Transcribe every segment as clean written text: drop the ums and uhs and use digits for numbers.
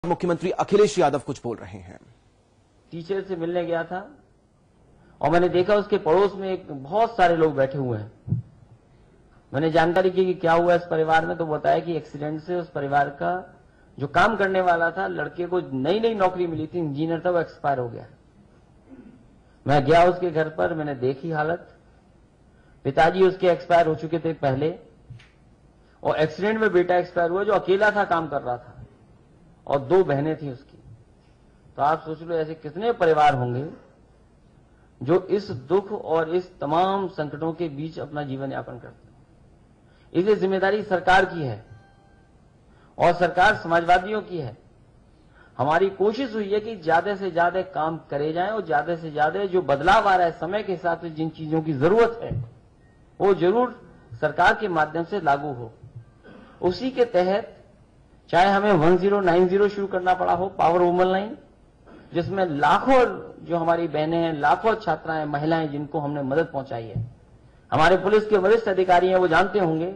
मुख्यमंत्री अखिलेश यादव कुछ बोल रहे हैं। टीचर से मिलने गया था और मैंने देखा उसके पड़ोस में एक बहुत सारे लोग बैठे हुए हैं। मैंने जानकारी की कि क्या हुआ इस परिवार में, तो बताया कि एक्सीडेंट से उस परिवार का जो काम करने वाला था, लड़के को नई नई नौकरी मिली थी, इंजीनियर था, वो एक्सपायर हो गया। मैं गया उसके घर पर, मैंने देखी हालत। पिताजी उसके एक्सपायर हो चुके थे पहले, और एक्सीडेंट में बेटा एक्सपायर हुआ जो अकेला था, काम कर रहा था, और 2 बहनें थी उसकी। तो आप सोच लो ऐसे कितने परिवार होंगे जो इस दुख और इस तमाम संकटों के बीच अपना जीवन यापन करते हैं। इसलिए जिम्मेदारी सरकार की है और सरकार समाजवादियों की है। हमारी कोशिश हुई है कि ज्यादा से ज्यादा काम करे जाएं और ज्यादा से ज्यादा जो बदलाव आ रहा है समय के हिसाब से, जिन चीजों की जरूरत है वो जरूर सरकार के माध्यम से लागू हो। उसी के तहत चाहे हमें 1090 शुरू करना पड़ा हो, पावर वुमन लाइन, जिसमें लाखों जो हमारी बहनें हैं, लाखों छात्राएं, महिलाएं जिनको हमने मदद पहुंचाई है। हमारे पुलिस के वरिष्ठ अधिकारी हैं, वो जानते होंगे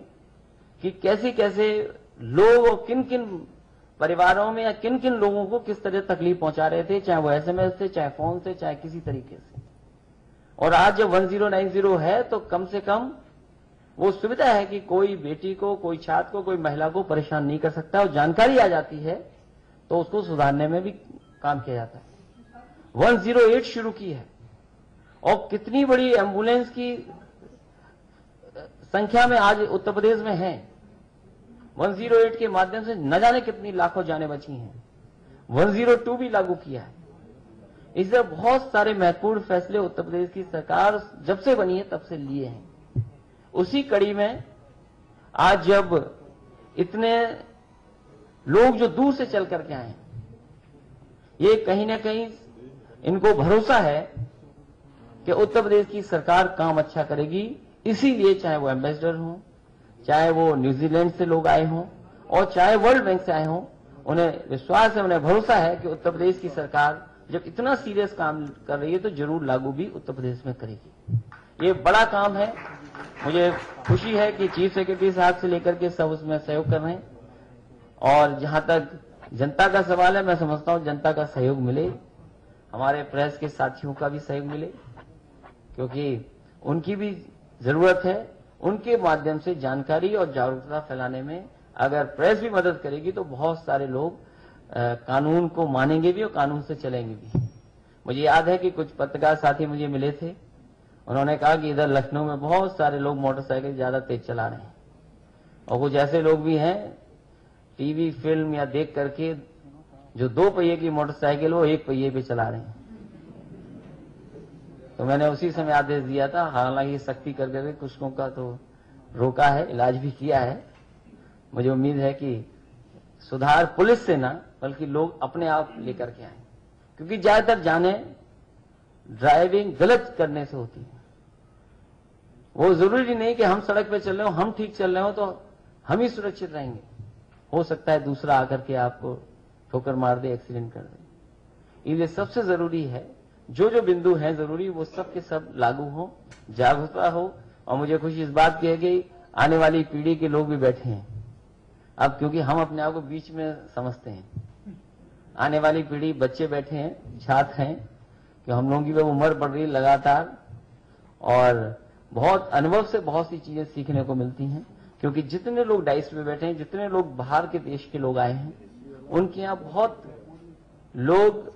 कि कैसे कैसे लोग किन किन परिवारों में या किन किन लोगों को किस तरह तकलीफ पहुंचा रहे थे, चाहे वो SMS से, चाहे फोन से, चाहे किसी तरीके से। और आज जब 1090 है तो कम से कम वो सुविधा है कि कोई बेटी को, कोई छात्र को, कोई महिला को परेशान नहीं कर सकता, और जानकारी आ जाती है तो उसको सुधारने में भी काम किया जाता है। 108 शुरू की है और कितनी बड़ी एम्बुलेंस की संख्या में आज उत्तर प्रदेश में है। 108 के माध्यम से न जाने कितनी लाखों जानें बची हैं। 102 भी लागू किया है। इससे बहुत सारे महत्वपूर्ण फैसले उत्तर प्रदेश की सरकार जब से बनी है तब से लिए हैं। उसी कड़ी में आज जब इतने लोग जो दूर से चल करके आए, ये कहीं ना कहीं इनको भरोसा है कि उत्तर प्रदेश की सरकार काम अच्छा करेगी। इसीलिए चाहे वो एम्बेसडर हों, चाहे वो न्यूजीलैंड से लोग आए हों, और चाहे वर्ल्ड बैंक से आए हों, उन्हें विश्वास है, उन्हें भरोसा है कि उत्तर प्रदेश की सरकार जब इतना सीरियस काम कर रही है तो जरूर लागू भी उत्तर प्रदेश में करेगी। ये बड़ा काम है। मुझे खुशी है कि चीफ सेक्रेटरी साहब से लेकर के सब उसमें सहयोग कर रहे हैं, और जहां तक जनता का सवाल है, मैं समझता हूं जनता का सहयोग मिले, हमारे प्रेस के साथियों का भी सहयोग मिले, क्योंकि उनकी भी जरूरत है। उनके माध्यम से जानकारी और जागरूकता फैलाने में अगर प्रेस भी मदद करेगी तो बहुत सारे लोग कानून को मानेंगे भी और कानून से चलेंगे भी। मुझे याद है कि कुछ पत्रकार साथी मुझे मिले थे, उन्होंने कहा कि इधर लखनऊ में बहुत सारे लोग मोटरसाइकिल ज्यादा तेज चला रहे हैं, और कुछ ऐसे लोग भी हैं टीवी, फिल्म या देख करके जो 2 पहिए की मोटरसाइकिल वो 1 पहिए पे चला रहे हैं। तो मैंने उसी समय आदेश दिया था, हालांकि सख्ती कर करके कुछ लोगों का तो रोका है, इलाज भी किया है। मुझे उम्मीद है कि सुधार पुलिस से ना बल्कि लोग अपने आप लेकर के आए, क्योंकि ज्यादातर जाने ड्राइविंग गलत करने से होती है। वो जरूरी नहीं कि हम सड़क पे चल रहे हो, हम ठीक चल रहे हो तो हम ही सुरक्षित रहेंगे। हो सकता है दूसरा आकर के आपको ठोकर मार दे, एक्सीडेंट कर दे। इसलिए सबसे जरूरी है जो जो बिंदु है जरूरी वो सब के सब लागू हो, जागरूकता हो। और मुझे खुशी इस बात की है कि आने वाली पीढ़ी के लोग भी बैठे हैं अब, क्योंकि हम अपने आप को बीच में समझते हैं। आने वाली पीढ़ी, बच्चे बैठे हैं, छात्र हैं, कि हम लोगों की वो उम्र बढ़ रही लगातार, और बहुत अनुभव से बहुत सी चीजें सीखने को मिलती हैं। क्योंकि जितने लोग डाइस में बैठे हैं, जितने लोग बाहर के देश के लोग आए हैं, उनके यहाँ बहुत लोग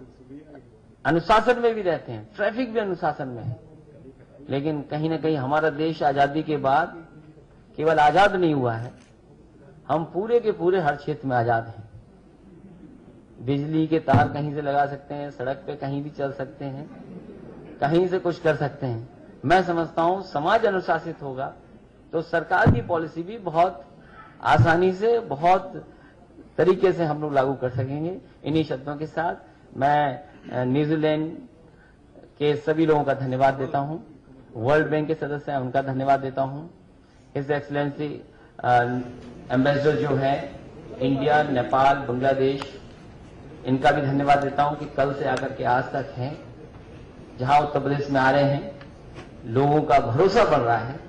अनुशासन में भी रहते हैं, ट्रैफिक भी अनुशासन में है। लेकिन कहीं ना कहीं हमारा देश आजादी के बाद केवल आजाद नहीं हुआ है, हम पूरे के पूरे हर क्षेत्र में आजाद हैं। बिजली के तार कहीं से लगा सकते हैं, सड़क पे कहीं भी चल सकते हैं, कहीं से कुछ कर सकते हैं। मैं समझता हूं समाज अनुशासित होगा तो सरकार की पॉलिसी भी बहुत आसानी से, बहुत तरीके से हम लोग लागू कर सकेंगे। इन्हीं शब्दों के साथ मैं न्यूजीलैंड के सभी लोगों का धन्यवाद देता हूं, वर्ल्ड बैंक के सदस्य हैं उनका धन्यवाद देता हूं, हिज एक्सीलेंसी एम्बेसडर जो है इंडिया, नेपाल, बांग्लादेश, इनका भी धन्यवाद देता हूं कि कल से आकर के आज तक हैं, जहां उत्तर प्रदेश में आ रहे हैं, लोगों का भरोसा बढ़ रहा है।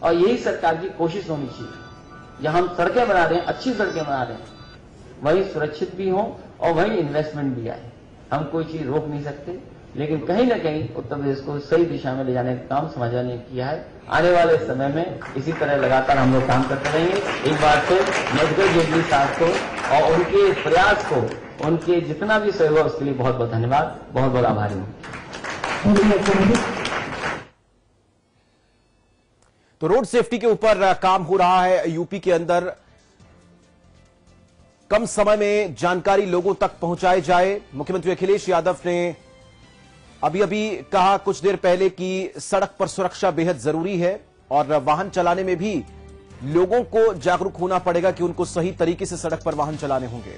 और यही सरकार की कोशिश होनी चाहिए। जहां हम सड़कें बना रहे हैं, अच्छी सड़कें बना रहे हैं, वही सुरक्षित भी हो और वही इन्वेस्टमेंट भी आए। हम कोई चीज रोक नहीं सकते, लेकिन कहीं ना कहीं उत्तर प्रदेश को सही दिशा में ले जाने का काम समाजा ने किया है। आने वाले समय में इसी तरह लगातार हम लोग काम करते रहेंगे। एक बार फिर मेडिकल जेटली साहब को और उनके प्रयास को, उनके जितना भी सहयोग है उसके लिए बहुत बहुत धन्यवाद, बहुत बहुत आभारी हूँ। तो रोड सेफ्टी के ऊपर काम हो रहा है यूपी के अंदर। कम समय में जानकारी लोगों तक पहुंचाई जाए। मुख्यमंत्री अखिलेश यादव ने अभी कहा कुछ देर पहले कि सड़क पर सुरक्षा बेहद जरूरी है और वाहन चलाने में भी लोगों को जागरूक होना पड़ेगा कि उनको सही तरीके से सड़क पर वाहन चलाने होंगे।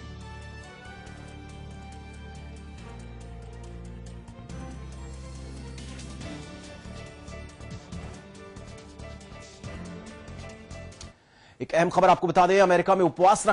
एक अहम खबर आपको बता दें, अमेरिका में उपवास